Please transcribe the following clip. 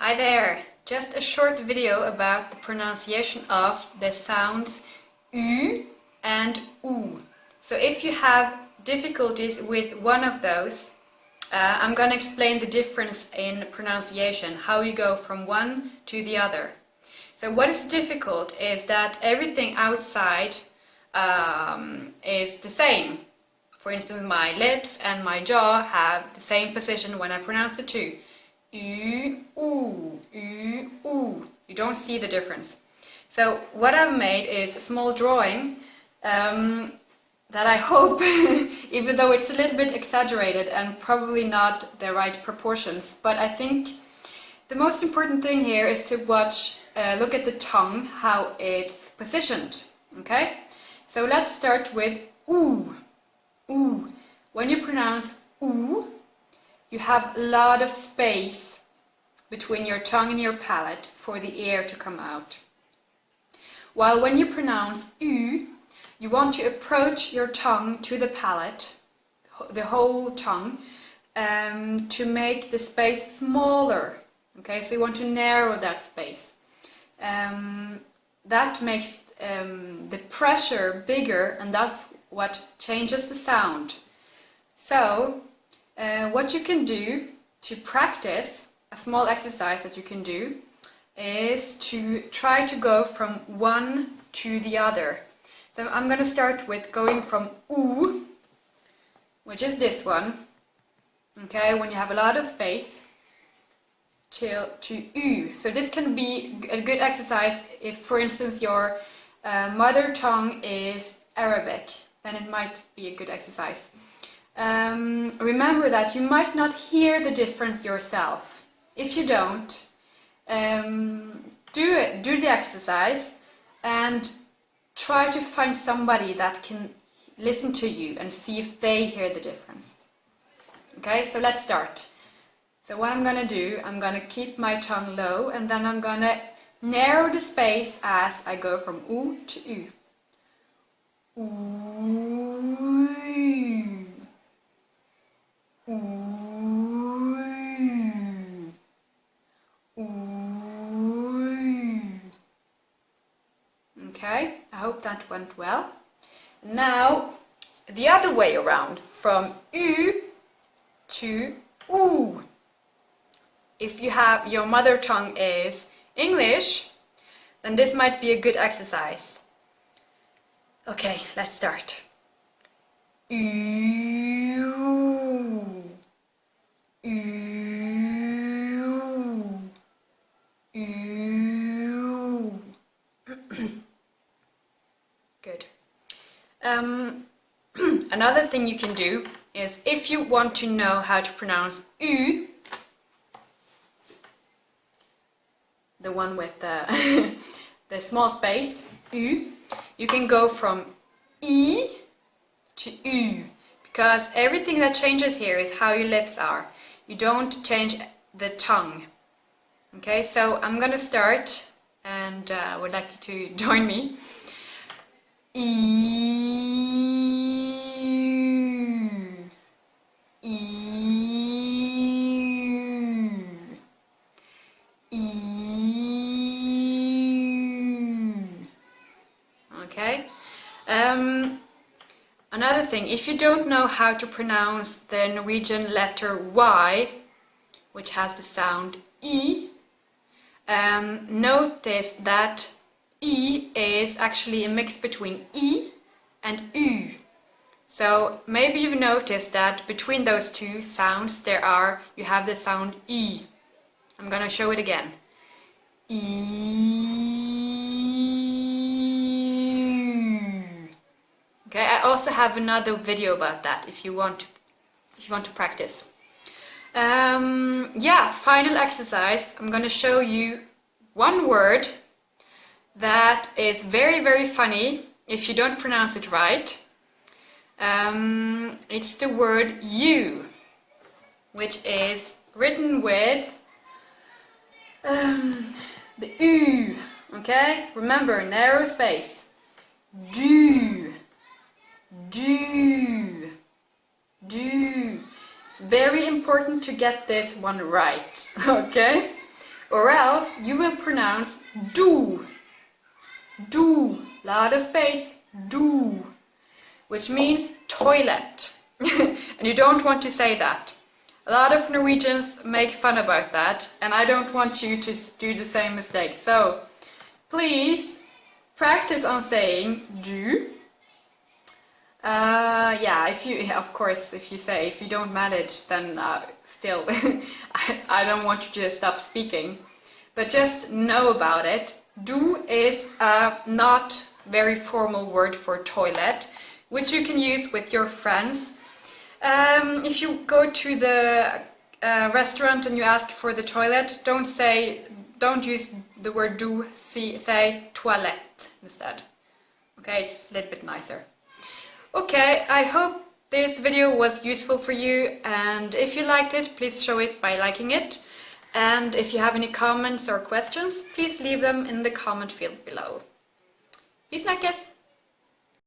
Hi there! Just a short video about the pronunciation of the sounds U and U. So if you have difficulties with one of those, I'm going to explain the difference in pronunciation, how you go from one to the other. So what is difficult is that everything outside is the same. For instance, my lips and my jaw have the same position when I pronounce the two. U, U, U, U. You don't see the difference. So what I've made is a small drawing that I hope, even though it's a little bit exaggerated and probably not the right proportions, but I think the most important thing here is to look at the tongue, how it's positioned. Okay? So let's start with U. U. When you pronounce U, you have a lot of space between your tongue and your palate for the air to come out. While when you pronounce U, you want to approach your tongue to the palate, the whole tongue, to make the space smaller. Okay, so you want to narrow that space. That makes the pressure bigger, and that's what changes the sound. So, what you can do to practice, a small exercise that you can do, is to try to go from one to the other. So I'm going to start with going from U, which is this one, okay, when you have a lot of space, to U. So this can be a good exercise if, for instance, your mother tongue is Arabic, then it might be a good exercise. Remember that you might not hear the difference yourself. If you don't, do the exercise and try to find somebody that can listen to you and see if they hear the difference. Okay, so let's start. So what I'm gonna do, I'm gonna keep my tongue low, and then I'm gonna narrow the space as I go from U to U. Ooh. Ooh. Ooh. Okay, I hope that went well. Now, the other way around, from U to U. If you have your mother tongue is English, then this might be a good exercise. Okay, let's start. U. U. U. Good. Another thing you can do is, if you want to know how to pronounce U, the one with the, the small space, U, you can go from E to U, because everything that changes here is how your lips are. You don't change the tongue. Okay, so I'm gonna start, and I would like you to join me. E. E. E. Okay. Another thing, if you don't know how to pronounce the Norwegian letter Y, which has the sound E, notice that E is actually a mix between E and U. So maybe you've noticed that between those two sounds you have the sound E. I'm gonna show it again. E. Okay, I also have another video about that if you want to practice. Yeah, final exercise. I'm gonna show you one word that is very, very funny if you don't pronounce it right. It's the word you, which is written with the U. Okay, remember, narrow space. Do, do, do. It's very important to get this one right. Okay. Or else you will pronounce do. Do. Lot of space. Do. Which means toilet. And you don't want to say that. A lot of Norwegians make fun about that, and I don't want you to do the same mistake. So please practice on saying do. Yeah, if you don't manage, then still, I don't want you to stop speaking. But just know about it. Do is a not very formal word for toilet, which you can use with your friends. If you go to the restaurant and you ask for the toilet, don't use the word do, say toilette instead. Okay, it's a little bit nicer. Okay, I hope this video was useful for you, and if you liked it, please show it by liking it. And if you have any comments or questions, please leave them in the comment field below. Vi snackes!